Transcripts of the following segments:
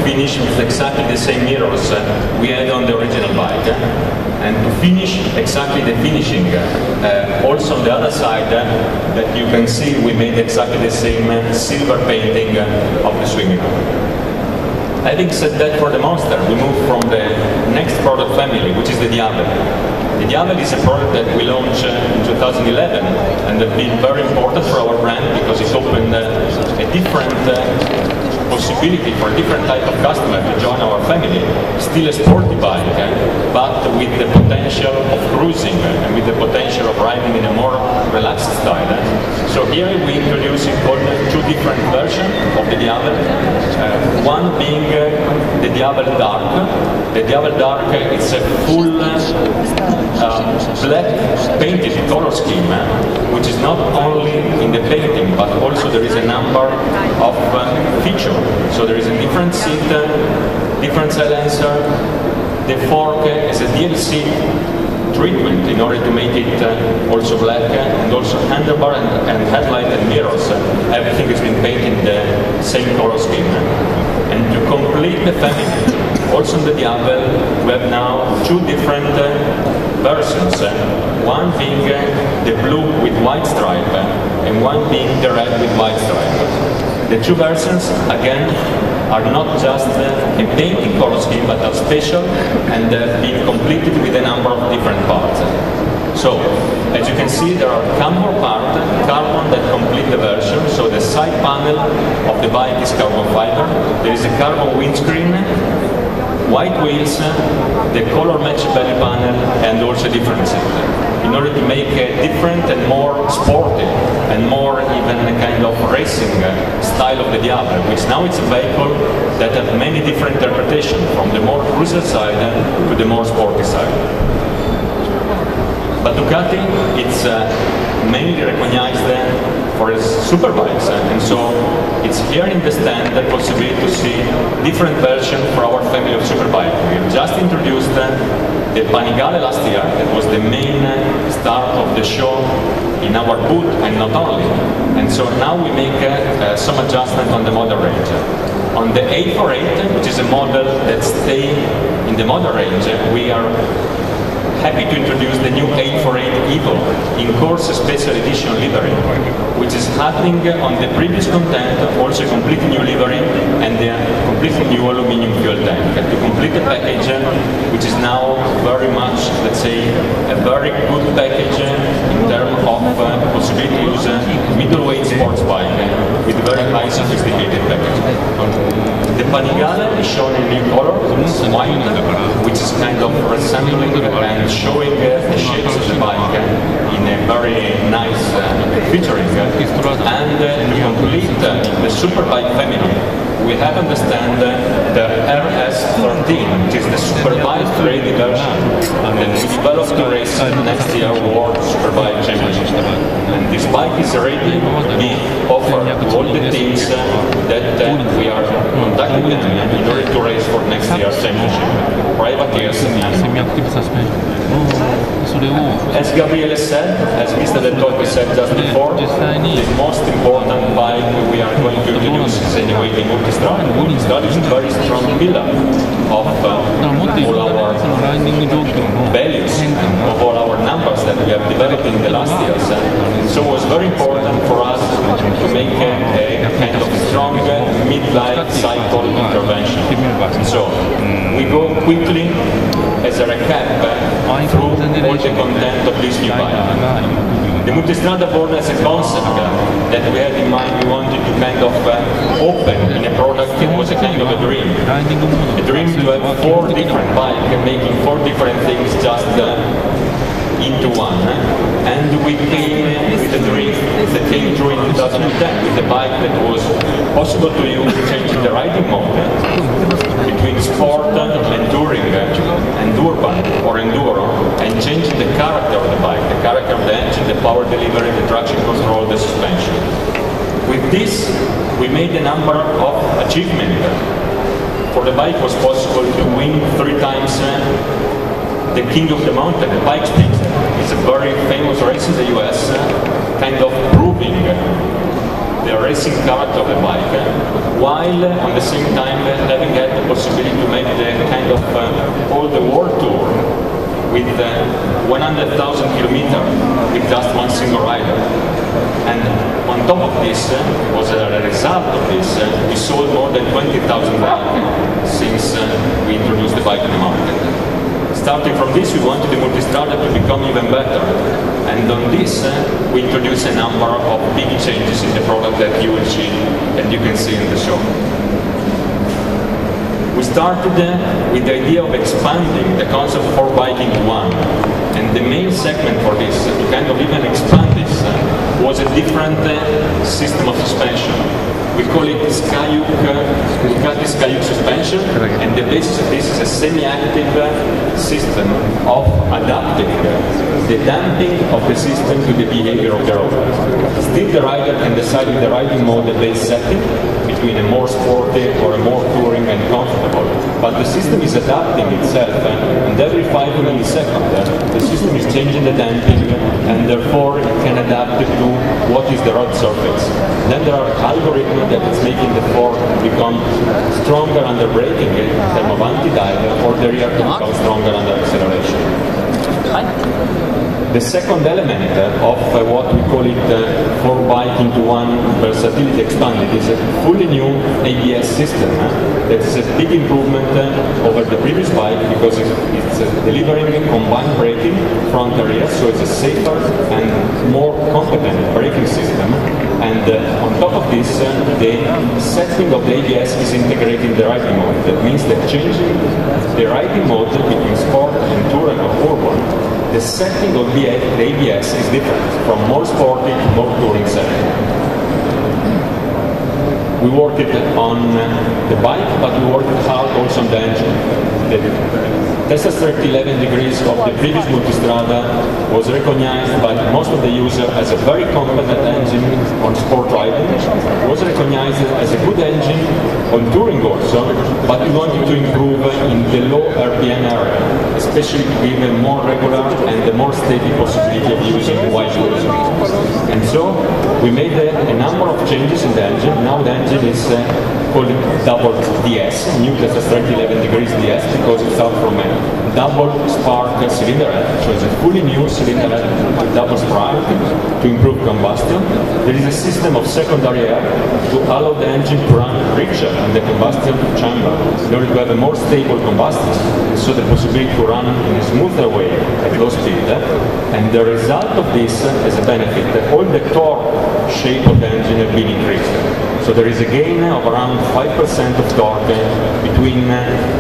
finish with exactly the same mirrors we had on the original bike. And to finish exactly the finishing, also on the other side, that you can see we made exactly the same silver painting of the swimming pool. Having said that, for the Monster, we move from the next product family, which is the Diavel. The Diavel is a product that we launched in 2011 and has been very important for our brand because it opened a different possibility for a different type of customer to join our family. Still a sporty bike, but with the potential of cruising and with the potential of riding in a more relaxed style. So here we introduce two different versions of the Diavel. One being the Diavel Dark. The Diavel Dark is a full black painted color scheme, which is not only in the painting, but also there is a number of features. So there is a different seat, different silencer, the fork is a DLC treatment in order to make it also black, and also handlebar and headlight and mirrors. Everything has been painted in the same color scheme. And to complete the family, also in the Diavel, we have now two different versions. One being the blue with white stripe, and one being the red with white stripe. The two versions, again, are not just a painting color scheme, but are special and have been completed with a number of different parts. So, as you can see, there are carbon parts, carbon that complete the version. So the side panel of the bike is carbon fiber. There is a carbon windscreen, white wheels, the color match belly panel, and also different seat, in order to make a different and more sporty and more even a kind of racing style of the Diavel, which now it's a vehicle that has many different interpretations, from the more cruiser side to the more sporty side. But Ducati, it's mainly recognized for its superbikes, and so it's here in the stand the possibility to see different versions for our family of superbike. We have just introduced the Panigale last year. That was the main start of the show in our booth, and not only. And so now we make some adjustment on the model range. On the 848, which is a model that stays in the model range, we are happy to introduce the new 848 Evo in course special edition livery, which is happening on the previous content, also a completely new livery and a completely new aluminum fuel tank. To complete the package, which is now very much, let's say, a very good package in terms of possibility to use a middleweight sports bike with very high sophisticated package. The Panigale is shown in new color, white, which is kind of resembling and showing the shapes of the bike in a very nice featuring. And to complete the superbike family, we have understand the RS13, which is the superbike ready version, and we developed to race next year World Superbike Championship. And this bike is ready to be offered to all the teams that we are contacting them in order to race for next year's championship. Privateers as Gabriele said, as Mr. Del Tocco said just before, the most important bike we are going to introduce is anyway the Multistrada. Multistrada is a very strong pillar of all our values, of all our numbers that we have developed in the last years. So it was very important for us to make a kind of strong mid-life cycle intervention. So we go quickly as a recap through all the content of this new bike. The Multistrada born as a concept that we had in mind. We wanted to kind of open in a product. It was a kind of a dream. A dream to have 4 different bikes making 4 different things just into one. And we came with a dream that came through in 2010 with a bike that was possible to use, changing the riding mode between sport and touring and urban or enduro, and changing the character of the bike, the character of the engine, the power delivery, the traction control, the suspension. With this, we made a number of achievements. For the bike, it was possible to win 3 times the King of the Mountain, the Pikes Peak. It's a very famous race in the US, kind of proving the racing character of the bike, while at the same time having had 100,000 kilometers with just one single rider. And on top of this, was a result of this, we sold more than 20,000 bikes since we introduced the bike in the market. Starting from this, we wanted the Multistrada to become even better. And on this, we introduced a number of big changes in the product that you will see and you can see in the show. We started with the idea of expanding the concept for bike into one. And the main segment for this, to kind of even expand this, was a different system of suspension. We call it Skyhook, Ducati Skyhook suspension, and the basis of this is a semi-active system of adapting the damping of the system to the behavior of the road. Still, the rider can decide with the riding mode the base setting between a more sporty or a more touring and comfortable. But the system is adapting itself, and every 5 milliseconds the system is changing the damping, and therefore it can adapt to what is the road surface. Then there are algorithms that is making the fork become stronger under braking in terms of anti-dive, or the rear to become stronger under acceleration. The second element of what we call it 4 bike into one versatility expanded is a fully new ABS system that is a big improvement over the previous bike because it's delivering combined braking front and rear, so it's a safer and more competent braking system. And on top of this, the setting of the ABS is integrating the riding mode. That means that changing the riding mode between sport and touring or urban, the setting of the ABS is different, from more sporty to more touring setting. We worked on the bike, but we worked hard also on the engine. The Testa Stret 11 degrees of the previous Multistrada was recognized by most of the users as a very competent engine on sport riding. It was recognized as a good engine on touring also, but we wanted to improve in the low RPM area, especially to give a more regular and a more steady possibility of using while cruising. And so we made a number of changes in the engine. Now the engine is called double DS, new Testa Stret 11 degrees DS, because it's out from a double spark cylinder head, so it's a fully new cylinder head with double spark to improve combustion. There is a system of secondary air to allow the engine to run richer in the combustion chamber in order to have a more stable combustion, so the possibility to run in a smoother way at low speed. And the result of this is a benefit that all the torque shape of the engine have been increased. So there is a gain of around 5% of torque between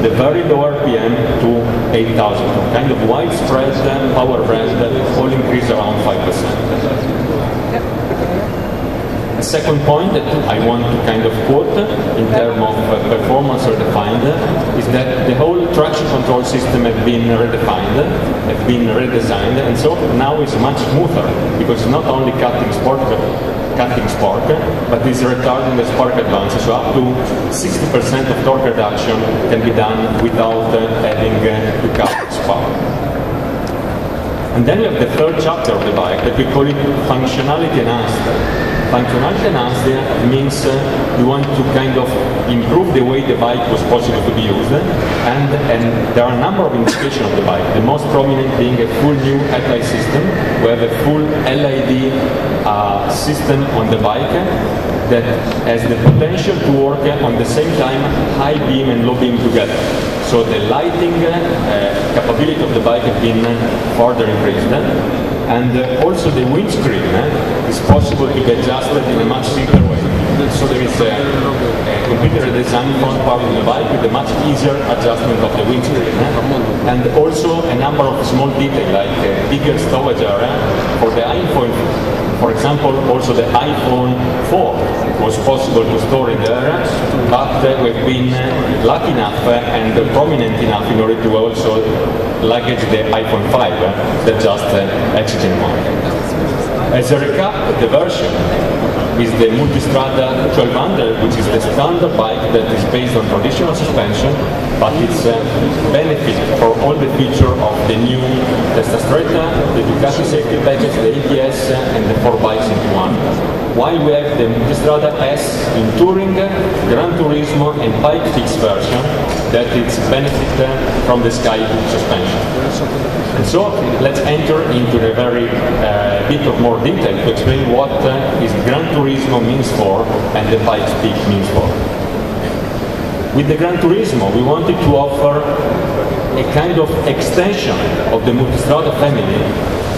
the very low RPM to 8,000. Kind of widespread power brand, all increase around 5%. A second point that I want to kind of quote in terms of performance or defined is that the whole traction control system has been redefined, has been redesigned, and so now it's much smoother because it's not only cutting spark, but it's retarding the spark advance. So up to 60% of torque reduction can be done without having to cut spark. And then we have the third chapter of the bike that we call it functionality enhanced. Functionality enhanced means we want to kind of improve the way the bike was possible to be used, and there are a number of indications of the bike. The most prominent being a full new headlight system. We have a full LED system on the bike that has the potential to work on the same time high beam and low beam together. So the lighting capability of the bike has been further increased. And also the windscreen is possible to be adjusted in a much simpler way. So there is a completely redesigned front part of the bike with a much easier adjustment of the windscreen. And also a number of small details like bigger storage area for the iPhone. For example, also the iPhone 4 was possible to store in there, but we've been lucky enough and prominent enough in order to also luggage the iPhone 5 that just exited market. As a recap, the version is the Multistrada 1200, which is the standard bike that is based on traditional suspension, but it's a benefit for all the features of the new Testa Stret, the Ducati safety package, the ABS, and the 4 bikes into one. While we have the Multistrada S in Touring, Gran Turismo, and Bike Fix version that it's benefit from the sky suspension. And so let's enter into the very bit of more detail to explain what is Gran Turismo means for and the Pikes Peak means for. With the Gran Turismo, we wanted to offer a kind of extension of the Multistrada family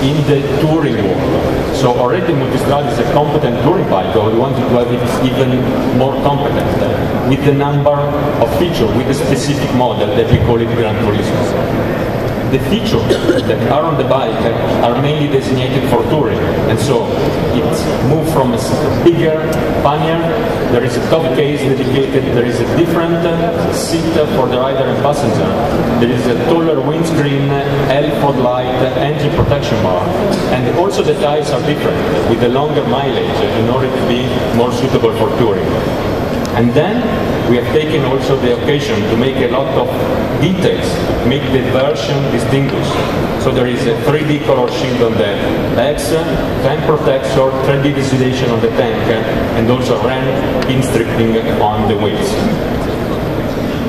in the touring world. So already Multistrada is a competent touring bike, but we wanted to have it even more competent with the number of features, with the specific model that we call it Gran Turismo. The features that are on the bike are mainly designated for touring, and so it's moved from a bigger pannier, there is a top case dedicated, there is a different seat for the rider and passenger, there is a taller windscreen, L for light, engine protection bar, and also the tires are different, with a longer mileage in order to be more suitable for touring. And then we have taken also the occasion to make a lot of details, make the version distinguished. So there is a 3D color shield on the legs, tank protector, 3D dissolution on the tank, and also RAM pin stripping on the wheels.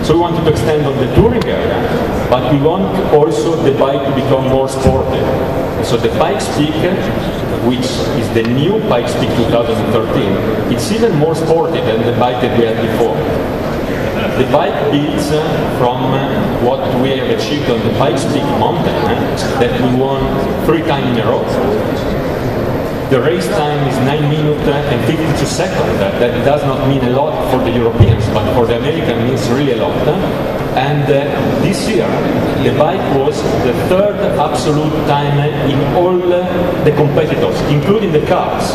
So we wanted to extend on the touring area, but we want also the bike to become more sporty. So the Pikes Peak, which is the new Pikes Peak 2013, it's even more sporty than the bike that we had before. The bike builds from what we have achieved on the Pikes Peak mountain, that we won 3 times in a row. The race time is 9 minutes and 52 seconds. That does not mean a lot for the Europeans, but for the Americans it means really a lot. And this year, the bike was the 3rd absolute time in all the competitors, including the cars.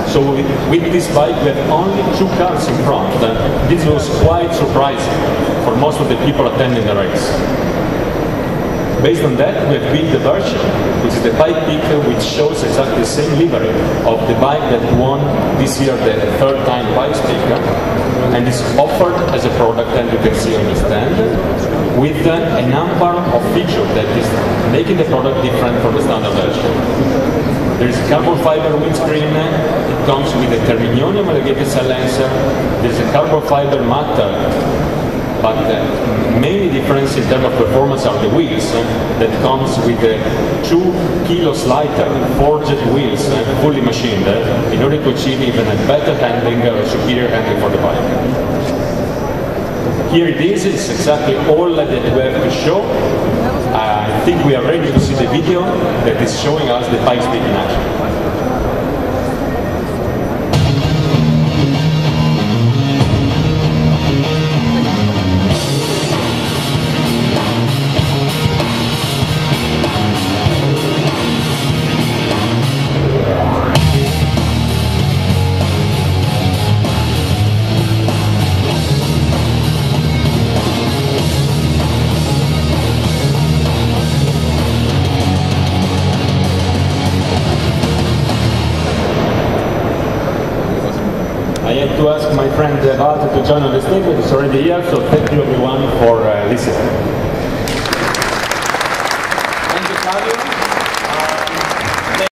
So with this bike, we have only 2 cars in front. This was quite surprising for most of the people attending the race. Based on that, we have built the version, which is the Pikes Peak, which shows exactly the same livery of the bike that won this year the 3rd time Pikes Peak, and is offered as a product, and you can see on the stand, with a number of features that is making the product different from the standard version. There is a carbon fiber windscreen, it comes with a Terminionium alligator silencer, there is a carbon fiber matte, but the main difference in terms of performance are the wheels that comes with a 2 kilos lighter forged wheels, fully machined, in order to achieve even a better handling or superior handling for the bike. Here it is, it's exactly all that we have to show. I think we are ready to see the video that is showing us the Pikes Peak in action. I have to ask my friend Walter to join on the stage, but he's already here, so thank you everyone for listening.